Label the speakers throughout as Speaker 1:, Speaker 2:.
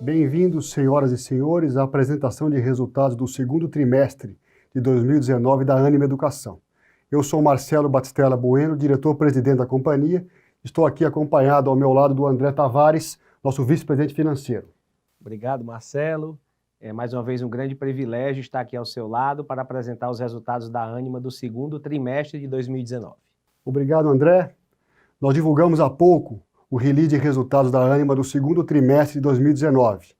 Speaker 1: Bem-vindos, senhoras e senhores, à apresentação de resultados do segundo trimestre de 2019 da Ânima Educação. Eu sou Marcelo Batistella Bueno, diretor-presidente da companhia. Estou aqui acompanhado ao meu lado do André Tavares, nosso vice-presidente financeiro.
Speaker 2: Obrigado, Marcelo. É mais uma vez um grande privilégio estar aqui ao seu lado para apresentar os resultados da Ânima do segundo trimestre de 2019.
Speaker 1: Obrigado, André. Nós divulgamos há pouco o release de resultados da Ânima do segundo trimestre de 2019.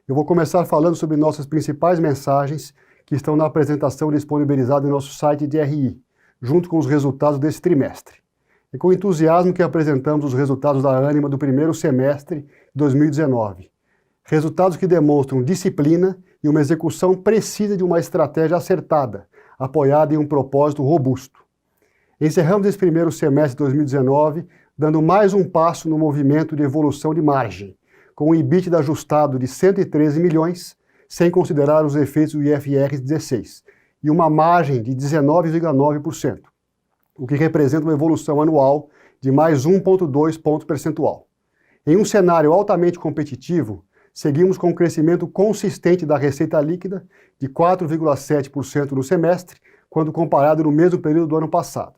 Speaker 1: Eu vou começar falando sobre nossas principais mensagens que estão na apresentação disponibilizada em nosso site de RI, junto com os resultados desse trimestre. É com entusiasmo que apresentamos os resultados da Ânima do primeiro semestre de 2019. Resultados que demonstram disciplina e uma execução precisa de uma estratégia acertada, apoiada em um propósito robusto. Encerramos esse primeiro semestre de 2019 dando mais um passo no movimento de evolução de margem, com um EBITDA ajustado de 113 milhões, sem considerar os efeitos do IFRS 16, e uma margem de 19,9%, o que representa uma evolução anual de mais 1,2 ponto percentual. Em um cenário altamente competitivo, seguimos com um crescimento consistente da receita líquida de 4,7% no semestre, quando comparado no mesmo período do ano passado.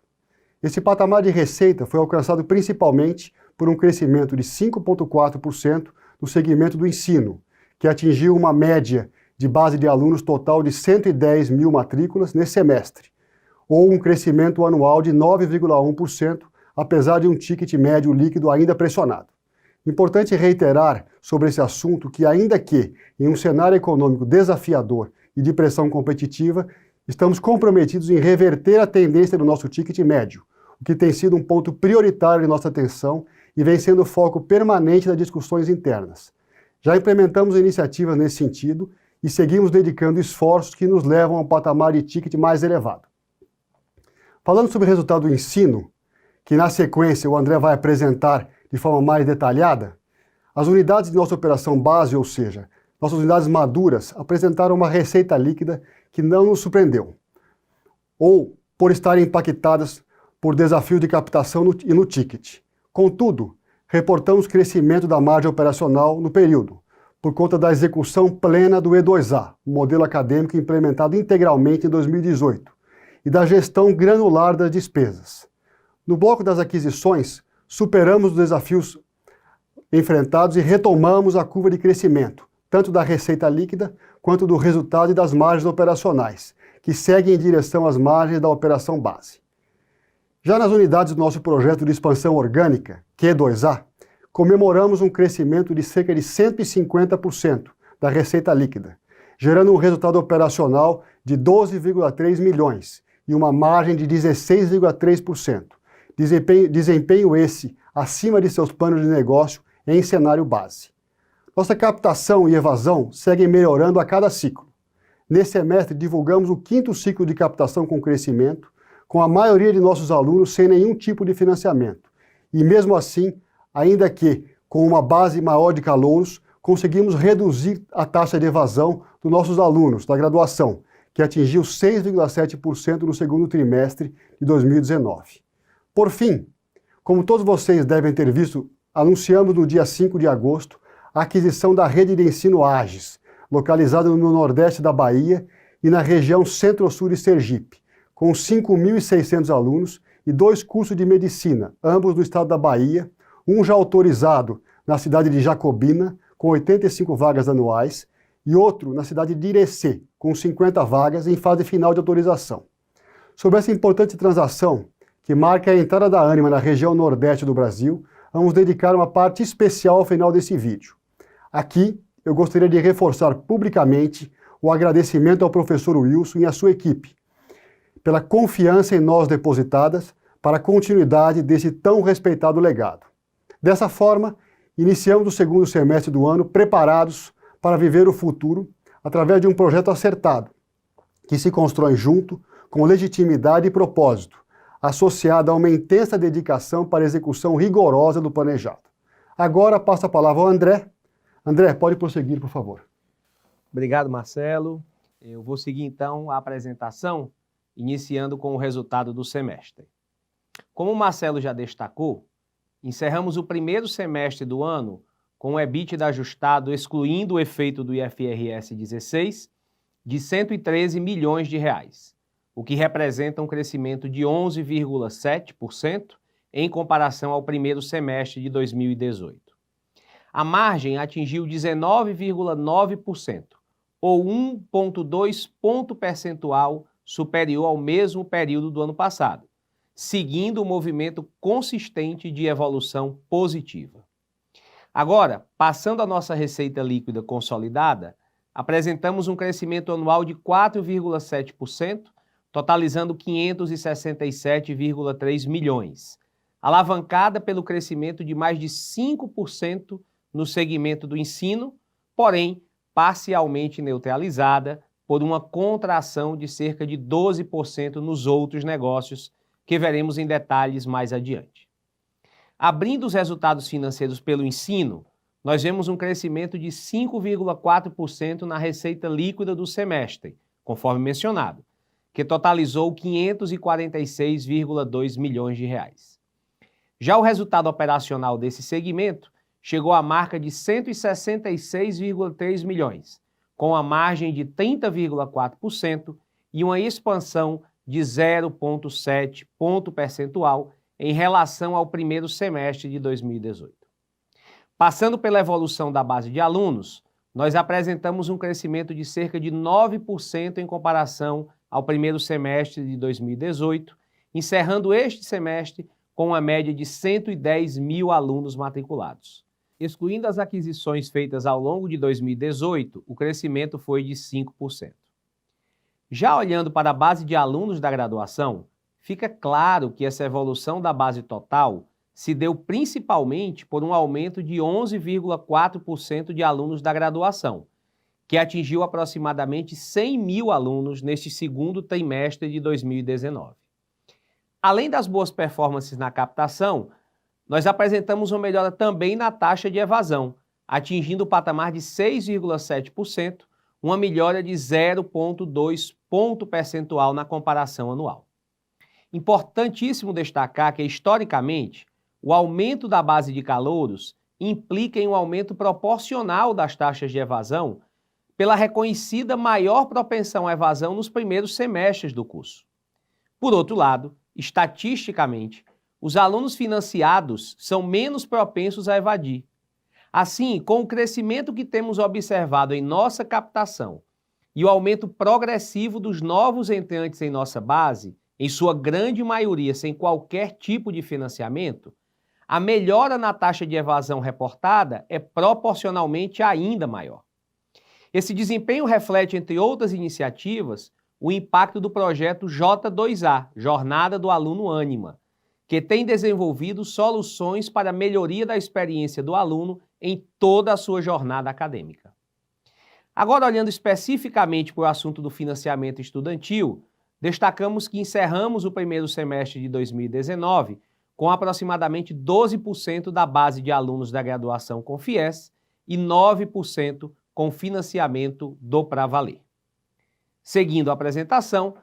Speaker 1: Esse patamar de receita foi alcançado principalmente por um crescimento de 5,4% no segmento do ensino, que atingiu uma média de base de alunos total de 110 mil matrículas nesse semestre, ou um crescimento anual de 9,1%, apesar de um ticket médio líquido ainda pressionado. Importante reiterar sobre esse assunto que, ainda que em um cenário econômico desafiador e de pressão competitiva, estamos comprometidos em reverter a tendência do nosso ticket médio, o que tem sido um ponto prioritário de nossa atenção e vem sendo foco permanente das discussões internas. Já implementamos iniciativas nesse sentido e seguimos dedicando esforços que nos levam a um patamar de ticket mais elevado. Falando sobre o resultado do ensino, que na sequência o André vai apresentar de forma mais detalhada, as unidades de nossa operação base, ou seja, nossas unidades maduras, apresentaram uma receita líquida que não nos surpreendeu, ou por estarem impactadas por desafios de captação e no ticket. Contudo, reportamos crescimento da margem operacional no período, por conta da execução plena do E2A, um modelo acadêmico implementado integralmente em 2018, e da gestão granular das despesas. No bloco das aquisições, superamos os desafios enfrentados e retomamos a curva de crescimento, tanto da receita líquida quanto do resultado e das margens operacionais, que seguem em direção às margens da operação base. Já nas unidades do nosso projeto de expansão orgânica, Q2A, comemoramos um crescimento de cerca de 150% da receita líquida, gerando um resultado operacional de 12,3 milhões e uma margem de 16,3%. Desempenho esse acima de seus planos de negócio em cenário base. Nossa captação e evasão seguem melhorando a cada ciclo. Nesse semestre, divulgamos o 5º ciclo de captação com crescimento, com a maioria de nossos alunos sem nenhum tipo de financiamento. E mesmo assim, ainda que com uma base maior de calouros, conseguimos reduzir a taxa de evasão dos nossos alunos da graduação, que atingiu 6,7% no segundo trimestre de 2019. Por fim, como todos vocês devem ter visto, anunciamos no dia 5 de agosto a aquisição da rede de ensino AGES, localizada no nordeste da Bahia e na região centro-sul de Sergipe, com 5.600 alunos e 2 cursos de medicina, ambos do estado da Bahia, um já autorizado na cidade de Jacobina, com 85 vagas anuais, e outro na cidade de Irecê, com 50 vagas em fase final de autorização. Sobre essa importante transação, que marca a entrada da Ânima na região nordeste do Brasil, vamos dedicar uma parte especial ao final desse vídeo. Aqui, eu gostaria de reforçar publicamente o agradecimento ao professor Wilson e à sua equipe, pela confiança em nós depositadas para a continuidade desse tão respeitado legado. Dessa forma, iniciamos o segundo semestre do ano preparados para viver o futuro através de um projeto acertado, que se constrói junto, com legitimidade e propósito, associado a uma intensa dedicação para a execução rigorosa do planejado. Agora passo a palavra ao André. André, pode prosseguir, por favor.
Speaker 2: Obrigado, Marcelo. Eu vou seguir então a apresentação, iniciando com o resultado do semestre. Como o Marcelo já destacou, encerramos o primeiro semestre do ano com o EBITDA ajustado, excluindo o efeito do IFRS 16, de 113 milhões de reais, o que representa um crescimento de 11,7% em comparação ao primeiro semestre de 2018. A margem atingiu 19,9%, ou 1,2 ponto percentual superior ao mesmo período do ano passado, seguindo o movimento consistente de evolução positiva. Agora, passando a nossa receita líquida consolidada, apresentamos um crescimento anual de 4,7%, totalizando 567,3 milhões, alavancada pelo crescimento de mais de 5% no segmento do ensino, porém parcialmente neutralizada por uma contração de cerca de 12% nos outros negócios, que veremos em detalhes mais adiante. Abrindo os resultados financeiros pelo ensino, nós vemos um crescimento de 5,4% na receita líquida do semestre, conforme mencionado, que totalizou 546,2 milhões de reais. Já o resultado operacional desse segmento chegou à marca de 166,3 milhões, com a margem de 30,4% e uma expansão de 0,7 ponto percentual em relação ao primeiro semestre de 2018. Passando pela evolução da base de alunos, nós apresentamos um crescimento de cerca de 9% em comparação ao primeiro semestre de 2018, encerrando este semestre com uma média de 110 mil alunos matriculados. Excluindo as aquisições feitas ao longo de 2018, o crescimento foi de 5%. Já olhando para a base de alunos da graduação, fica claro que essa evolução da base total se deu principalmente por um aumento de 11,4% de alunos da graduação, que atingiu aproximadamente 100 mil alunos neste segundo trimestre de 2019. Além das boas performances na captação, nós apresentamos uma melhora também na taxa de evasão, atingindo o patamar de 6,7%, uma melhora de 0,2 ponto percentual na comparação anual. Importantíssimo destacar que, historicamente, o aumento da base de calouros implica em um aumento proporcional das taxas de evasão pela reconhecida maior propensão à evasão nos primeiros semestres do curso. Por outro lado, estatisticamente, os alunos financiados são menos propensos a evadir. Assim, com o crescimento que temos observado em nossa captação e o aumento progressivo dos novos entrantes em nossa base, em sua grande maioria sem qualquer tipo de financiamento, a melhora na taxa de evasão reportada é proporcionalmente ainda maior. Esse desempenho reflete, entre outras iniciativas, o impacto do projeto J2A, Jornada do Aluno Ânima, que tem desenvolvido soluções para a melhoria da experiência do aluno em toda a sua jornada acadêmica. Agora, olhando especificamente para o assunto do financiamento estudantil, destacamos que encerramos o primeiro semestre de 2019 com aproximadamente 12% da base de alunos da graduação com FIES e 9% com financiamento do Pra Valer. Seguindo a apresentação,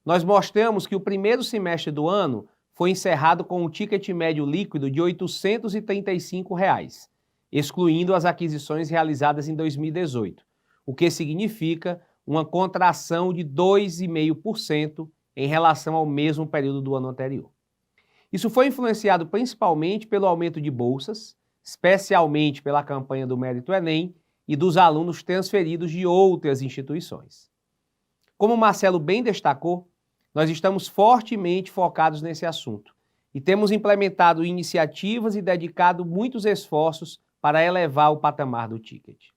Speaker 2: nós mostramos que o primeiro semestre do ano foi encerrado com um ticket médio líquido de R$ 835, excluindo as aquisições realizadas em 2018, o que significa uma contração de 2,5% em relação ao mesmo período do ano anterior. Isso foi influenciado principalmente pelo aumento de bolsas, especialmente pela campanha do Mérito Enem e dos alunos transferidos de outras instituições. Como o Marcelo bem destacou, nós estamos fortemente focados nesse assunto e temos implementado iniciativas e dedicado muitos esforços para elevar o patamar do ticket.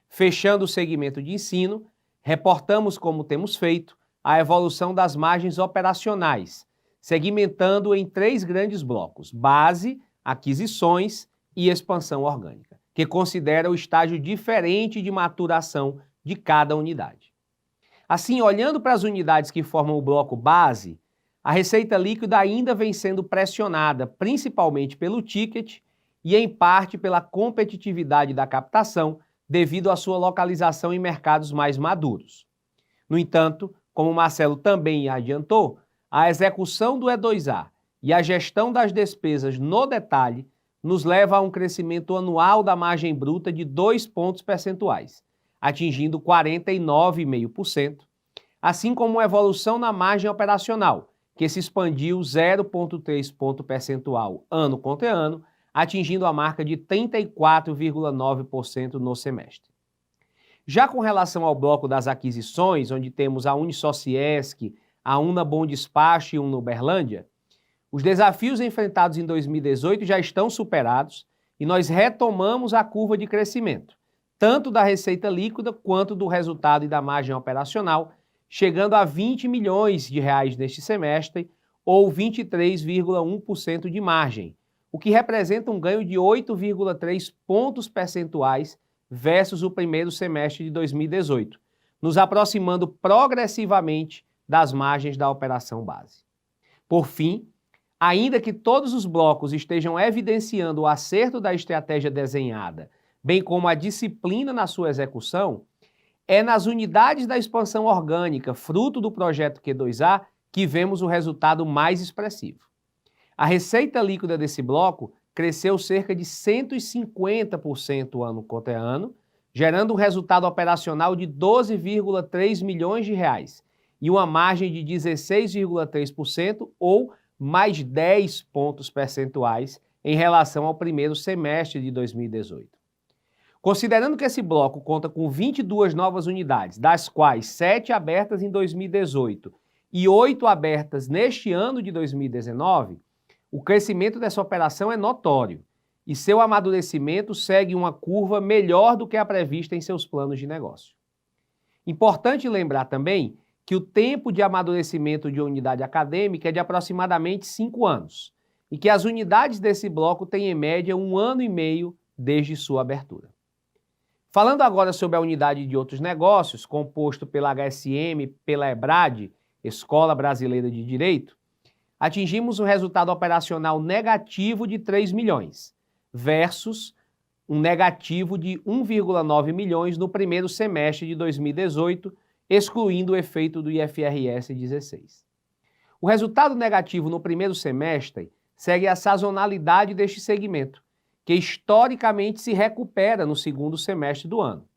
Speaker 2: Fechando o segmento de ensino, reportamos, como temos feito, a evolução das margens operacionais, segmentando em 3 grandes blocos: base, aquisições e expansão orgânica, que considera o estágio diferente de maturação de cada unidade. Assim, olhando para as unidades que formam o bloco base, a receita líquida ainda vem sendo pressionada, principalmente pelo ticket e, em parte, pela competitividade da captação, devido à sua localização em mercados mais maduros. No entanto, como o Marcelo também adiantou, a execução do E2A e a gestão das despesas no detalhe nos leva a um crescimento anual da margem bruta de 2 pontos percentuais, atingindo 49,5%, assim como uma evolução na margem operacional, que se expandiu 0,3 ponto percentual ano contra ano, atingindo a marca de 34,9% no semestre. Já com relação ao bloco das aquisições, onde temos a Unisociesc, a Una Bom Despacho e Una Uberlândia, os desafios enfrentados em 2018 já estão superados e nós retomamos a curva de crescimento, tanto da receita líquida quanto do resultado e da margem operacional, chegando a 20 milhões de reais neste semestre, ou 23,1% de margem, o que representa um ganho de 8,3 pontos percentuais versus o primeiro semestre de 2018, nos aproximando progressivamente das margens da operação base. Por fim, ainda que todos os blocos estejam evidenciando o acerto da estratégia desenhada, bem como a disciplina na sua execução, é nas unidades da expansão orgânica, fruto do projeto Q2A, que vemos o resultado mais expressivo. A receita líquida desse bloco cresceu cerca de 150% ano contra ano, gerando um resultado operacional de 12,3 milhões de reais e uma margem de 16,3% ou mais 10 pontos percentuais em relação ao primeiro semestre de 2018. Considerando que esse bloco conta com 22 novas unidades, das quais 7 abertas em 2018 e 8 abertas neste ano de 2019, o crescimento dessa operação é notório e seu amadurecimento segue uma curva melhor do que a prevista em seus planos de negócio. Importante lembrar também que o tempo de amadurecimento de uma unidade acadêmica é de aproximadamente 5 anos e que as unidades desse bloco têm em média 1 ano e meio desde sua abertura. Falando agora sobre a unidade de outros negócios, composto pela HSM e pela EBRAD, Escola Brasileira de Direito, atingimos um resultado operacional negativo de 3 milhões, versus um negativo de 1,9 milhões no primeiro semestre de 2018, excluindo o efeito do IFRS 16. O resultado negativo no primeiro semestre segue a sazonalidade deste segmento, que historicamente se recupera no segundo semestre do ano.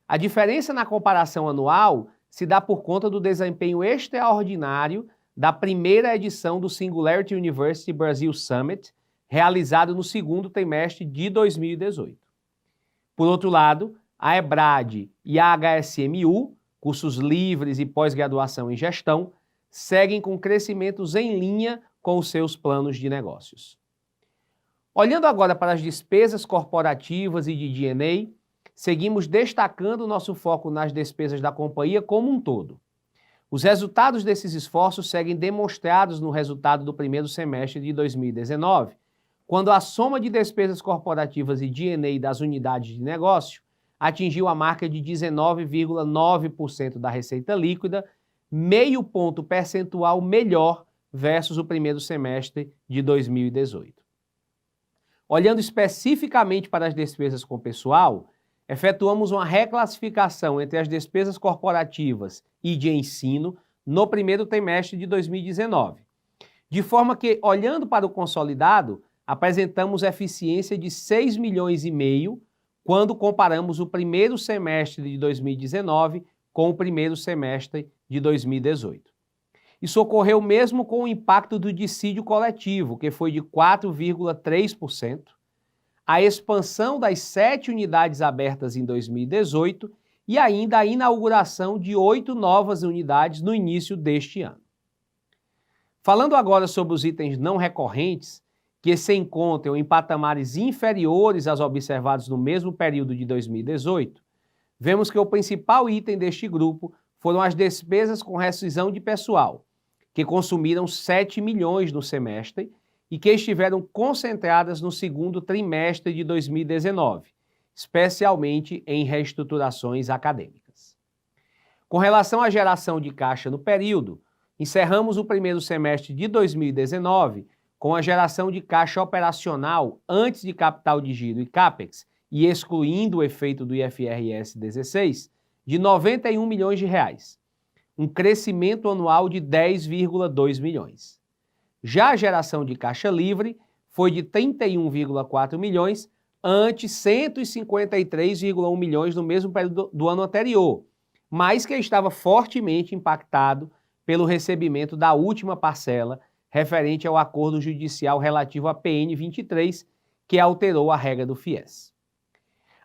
Speaker 2: A diferença na comparação anual se dá por conta do desempenho extraordinário da primeira edição do Singularity University Brasil Summit, realizado no segundo trimestre de 2018. Por outro lado, a EBRAD e a HSMU, cursos livres e pós-graduação em gestão, seguem com crescimentos em linha com os seus planos de negócios. Olhando agora para as despesas corporativas e de D&A, seguimos destacando nosso foco nas despesas da companhia como um todo. Os resultados desses esforços seguem demonstrados no resultado do primeiro semestre de 2019, quando a soma de despesas corporativas e D&A das unidades de negócio atingiu a marca de 19,9% da receita líquida, meio ponto percentual melhor versus o primeiro semestre de 2018. Olhando especificamente para as despesas com pessoal, efetuamos uma reclassificação entre as despesas corporativas e de ensino no primeiro trimestre de 2019, de forma que, olhando para o consolidado, apresentamos eficiência de 6 milhões e meio quando comparamos o primeiro semestre de 2019 com o primeiro semestre de 2018. Isso ocorreu mesmo com o impacto do dissídio coletivo, que foi de 4,3%, a expansão das 7 unidades abertas em 2018 e ainda a inauguração de 8 novas unidades no início deste ano. Falando agora sobre os itens não recorrentes, que se encontram em patamares inferiores aos observados no mesmo período de 2018, vemos que o principal item deste grupo foram as despesas com rescisão de pessoal, que consumiram 7 milhões no semestre e que estiveram concentradas no segundo trimestre de 2019, especialmente em reestruturações acadêmicas. Com relação à geração de caixa no período, encerramos o primeiro semestre de 2019 com a geração de caixa operacional antes de capital de giro e CAPEX e excluindo o efeito do IFRS 16, de 91 milhões de reais, um crescimento anual de 10,2 milhões. Já a geração de caixa livre foi de 31,4 milhões, ante 153,1 milhões no mesmo período do ano anterior, mas que estava fortemente impactado pelo recebimento da última parcela referente ao acordo judicial relativo à PN 23, que alterou a regra do FIES.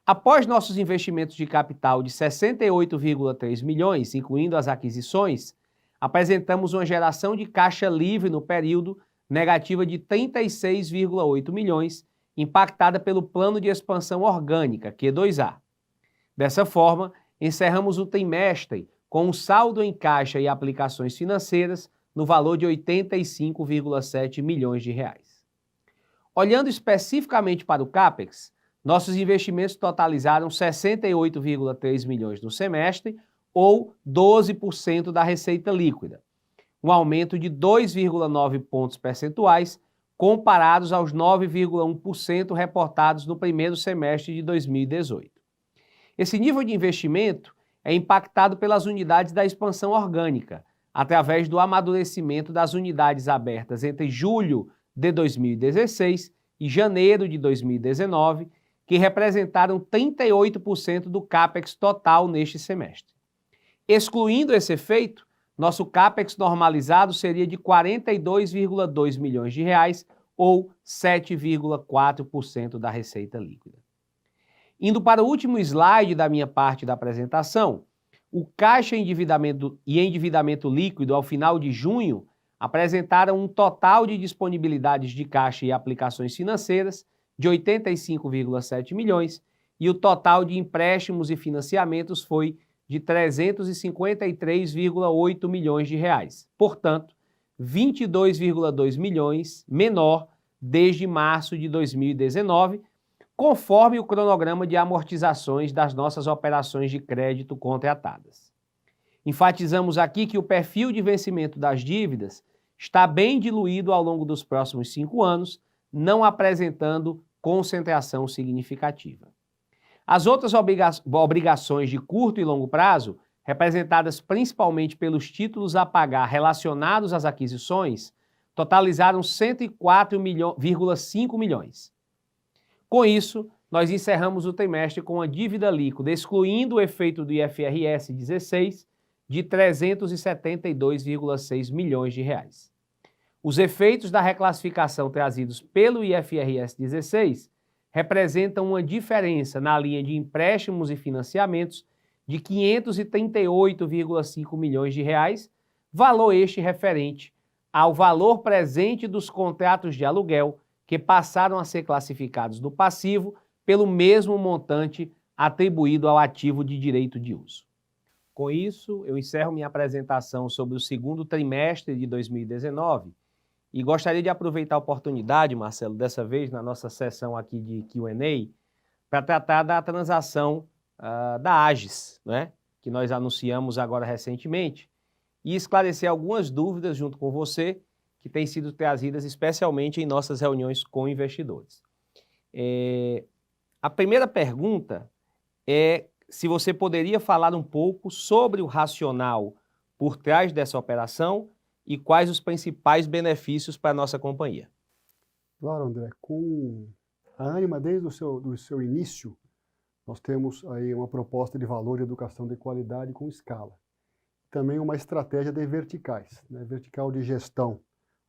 Speaker 2: Após nossos investimentos de capital de 68,3 milhões, incluindo as aquisições, apresentamos uma geração de caixa livre no período negativa de 36,8 milhões, impactada pelo plano de expansão orgânica, Q2A. Dessa forma, encerramos o trimestre com um saldo em caixa e aplicações financeiras no valor de 85,7 milhões de reais. Olhando especificamente para o CAPEX, nossos investimentos totalizaram 68,3 milhões no semestre, ou 12% da receita líquida, um aumento de 2,9 pontos percentuais comparados aos 9,1% reportados no primeiro semestre de 2018. Esse nível de investimento é impactado pelas unidades da expansão orgânica, através do amadurecimento das unidades abertas entre julho de 2016 e janeiro de 2019, que representaram 38% do CAPEX total neste semestre. Excluindo esse efeito, nosso CAPEX normalizado seria de 42,2 milhões de reais, ou 7,4% da receita líquida. Indo para o último slide da minha parte da apresentação, o caixa e endividamento líquido ao final de junho apresentaram um total de disponibilidades de caixa e aplicações financeiras de 85,7 milhões e o total de empréstimos e financiamentos foi de 353,8 milhões de reais. Portanto, 22,2 milhões menor desde março de 2019, conforme o cronograma de amortizações das nossas operações de crédito contratadas. Enfatizamos aqui que o perfil de vencimento das dívidas está bem diluído ao longo dos próximos 5 anos, não apresentando concentração significativa. As outras obrigações de curto e longo prazo, representadas principalmente pelos títulos a pagar relacionados às aquisições, totalizaram 104,5 milhões. Com isso, nós encerramos o trimestre com a dívida líquida, excluindo o efeito do IFRS 16, de 372,6 milhões de reais. Os efeitos da reclassificação trazidos pelo IFRS 16 representam uma diferença na linha de empréstimos e financiamentos de 538,5 milhões de reais, valor este referente ao valor presente dos contratos de aluguel que passaram a ser classificados no passivo pelo mesmo montante atribuído ao ativo de direito de uso. Com isso, eu encerro minha apresentação sobre o segundo trimestre de 2019 e gostaria de aproveitar a oportunidade, Marcelo, dessa vez na nossa sessão aqui de Q&A, para tratar da transação da AGES, né, que nós anunciamos agora recentemente, e esclarecer algumas dúvidas junto com você que têm sido trazidas especialmente em nossas reuniões com investidores. A primeira pergunta é se você poderia falar um pouco sobre o racional por trás dessa operação e quais os principais benefícios para a nossa companhia.
Speaker 1: Claro, André. Com a Ânima, desde o seu início, nós temos aí uma proposta de valor de educação de qualidade com escala. Também uma estratégia de verticais, né? Vertical de gestão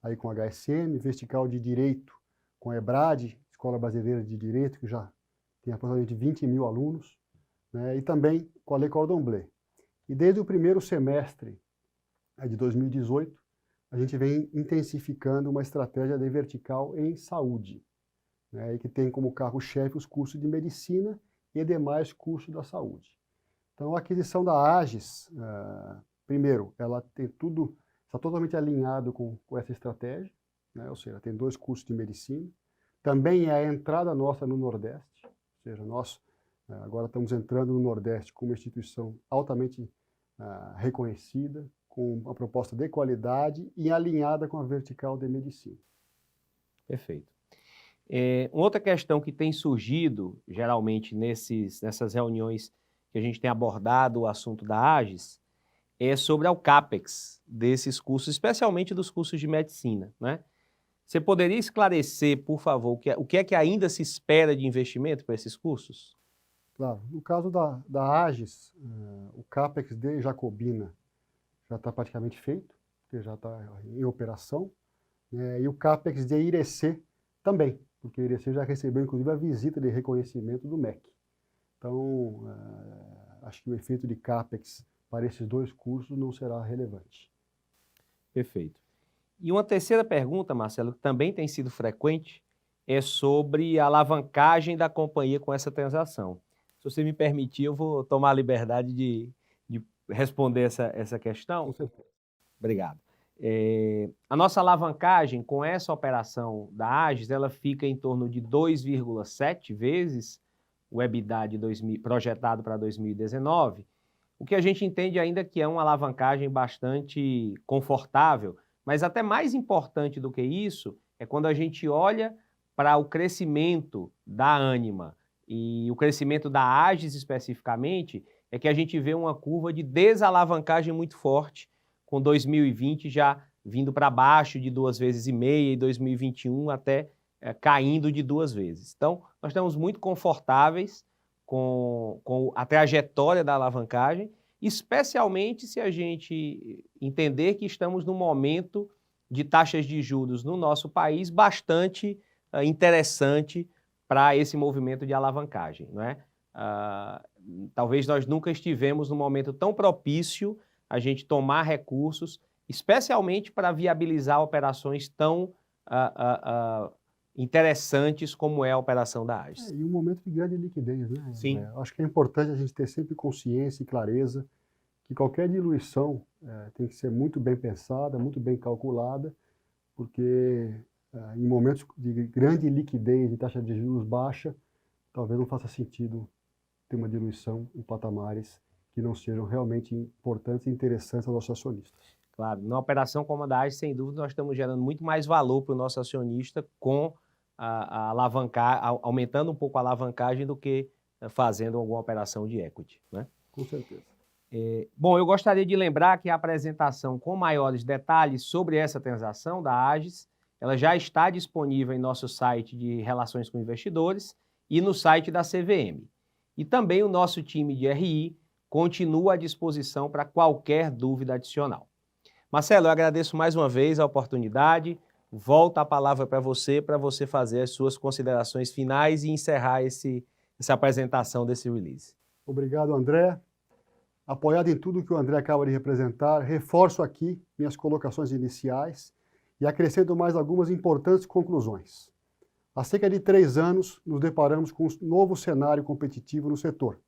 Speaker 1: aí com a HSM, vertical de direito com a EBRAD, Escola Brasileira de Direito, que já tem aproximadamente 20 mil alunos, né? E também com a Lei Cordon Bleu. E desde o primeiro semestre de 2018, a gente vem intensificando uma estratégia de vertical em saúde, né? E que tem como carro-chefe os cursos de medicina e demais cursos da saúde. Então, a aquisição da AGES, primeiro, ela tem tudo, está totalmente alinhado com essa estratégia, né? Ou seja, tem 2 cursos de medicina. Também é a entrada nossa no Nordeste, ou seja, nós agora estamos entrando no Nordeste com uma instituição altamente reconhecida, com uma proposta de qualidade e alinhada com a vertical de medicina.
Speaker 2: Perfeito. Outra questão que tem surgido, geralmente, nessas reuniões que a gente tem abordado o assunto da AGES, é sobre o CAPEX desses cursos, especialmente dos cursos de medicina, né? Você poderia esclarecer, por favor, o que é que ainda se espera de investimento para esses cursos?
Speaker 1: Claro, no caso da AGES, o CAPEX de Jacobina já está praticamente feito, porque já está em operação, né, e o CAPEX de Irecê também, porque Irecê já recebeu, inclusive, a visita de reconhecimento do MEC. Então, acho que o efeito de CAPEX para esses dois cursos não será relevante.
Speaker 2: Perfeito. E uma terceira pergunta, Marcelo, que também tem sido frequente, é sobre a alavancagem da companhia com essa transação. Se você me permitir, eu vou tomar a liberdade de responder essa questão.
Speaker 1: Com certeza.
Speaker 2: Obrigado. A nossa alavancagem com essa operação da AGES, ela fica em torno de 2,7 vezes o EBITDA projetado para 2019, o que a gente entende ainda que é uma alavancagem bastante confortável, mas até mais importante do que isso é quando a gente olha para o crescimento da Ânima e o crescimento da AGES especificamente, é que a gente vê uma curva de desalavancagem muito forte, com 2020 já vindo para baixo de 2,5 vezes e 2021 até caindo de 2 vezes. Então, nós estamos muito confortáveis com a trajetória da alavancagem, especialmente se a gente entender que estamos num momento de taxas de juros no nosso país bastante interessante para esse movimento de alavancagem, não é? Talvez nós nunca estivemos num momento tão propício a gente tomar recursos, especialmente para viabilizar operações tão interessantes como é a operação da AGES.
Speaker 1: E um momento de grande liquidez, né?
Speaker 2: Sim.
Speaker 1: Acho que é importante a gente ter sempre consciência e clareza que qualquer diluição tem que ser muito bem pensada, muito bem calculada, porque em momentos de grande liquidez e taxa de juros baixa, talvez não faça sentido ter uma diluição em patamares que não sejam realmente importantes e interessantes aos nossos acionistas.
Speaker 2: Claro, numa operação como a da AGES, sem dúvida, nós estamos gerando muito mais valor para o nosso acionista com aumentando um pouco a alavancagem do que fazendo alguma operação de equity, né?
Speaker 1: Com certeza.
Speaker 2: Bom, eu gostaria de lembrar que a apresentação com maiores detalhes sobre essa transação da AGES, ela já está disponível em nosso site de Relações com Investidores e no site da CVM. E também o nosso time de RI continua à disposição para qualquer dúvida adicional. Marcelo, eu agradeço mais uma vez a oportunidade. Volto a palavra para você fazer as suas considerações finais e encerrar essa apresentação desse release.
Speaker 1: Obrigado, André. Apoiado em tudo que o André acaba de representar, reforço aqui minhas colocações iniciais e acrescento mais algumas importantes conclusões. Há cerca de 3 anos, nos deparamos com um novo cenário competitivo no setor,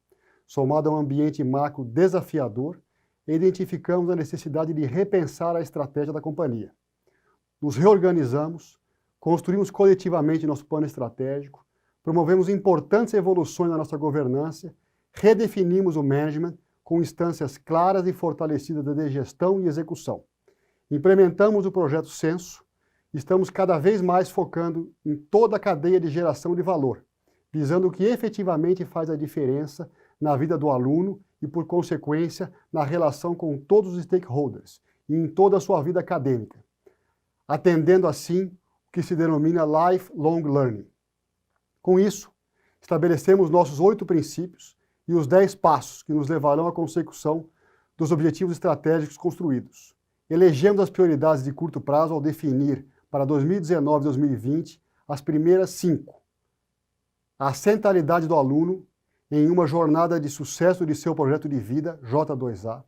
Speaker 1: somado a um ambiente macro desafiador, e identificamos a necessidade de repensar a estratégia da companhia. Nos reorganizamos, construímos coletivamente nosso plano estratégico, promovemos importantes evoluções na nossa governança, redefinimos o management com instâncias claras e fortalecidas de gestão e execução. Implementamos o projeto Censo, estamos cada vez mais focando em toda a cadeia de geração de valor, visando o que efetivamente faz a diferença na vida do aluno e, por consequência, na relação com todos os stakeholders e em toda a sua vida acadêmica, atendendo assim o que se denomina lifelong learning. Com isso, estabelecemos nossos 8 princípios e os 10 passos que nos levarão à consecução dos objetivos estratégicos construídos. Elegemos as prioridades de curto prazo ao definir para 2019 e 2020 as primeiras 5. A centralidade do aluno em uma jornada de sucesso de seu projeto de vida, J2A.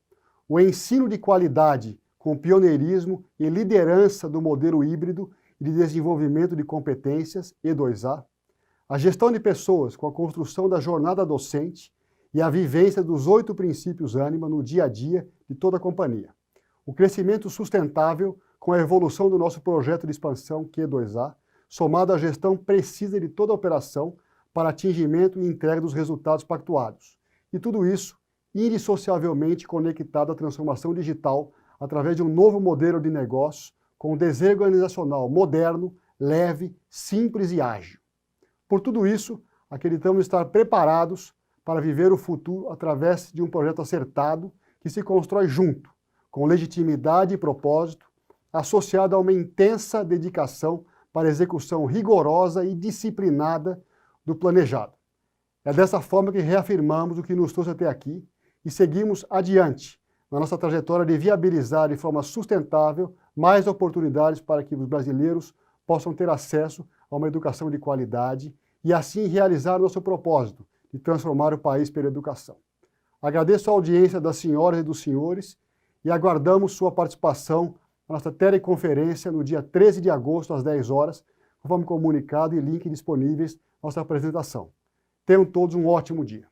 Speaker 1: O ensino de qualidade com pioneirismo e liderança do modelo híbrido e de desenvolvimento de competências, E2A. A gestão de pessoas com a construção da jornada docente e a vivência dos 8 princípios Ânima no dia a dia de toda a companhia. O crescimento sustentável com a evolução do nosso projeto de expansão Q2A, somado à gestão precisa de toda a operação para atingimento e entrega dos resultados pactuados. E tudo isso indissociavelmente conectado à transformação digital através de um novo modelo de negócio com um desenho organizacional moderno, leve, simples e ágil. Por tudo isso, acreditamos estar preparados para viver o futuro através de um projeto acertado que se constrói junto, com legitimidade e propósito, associado a uma intensa dedicação para a execução rigorosa e disciplinada do planejado. É dessa forma que reafirmamos o que nos trouxe até aqui e seguimos adiante na nossa trajetória de viabilizar de forma sustentável mais oportunidades para que os brasileiros possam ter acesso a uma educação de qualidade e assim realizar nosso propósito de transformar o país pela educação. Agradeço a audiência das senhoras e dos senhores e aguardamos sua participação na nossa teleconferência no dia 13 de agosto, às 10 horas, conforme comunicado e link disponíveis na nossa apresentação. Tenham todos um ótimo dia.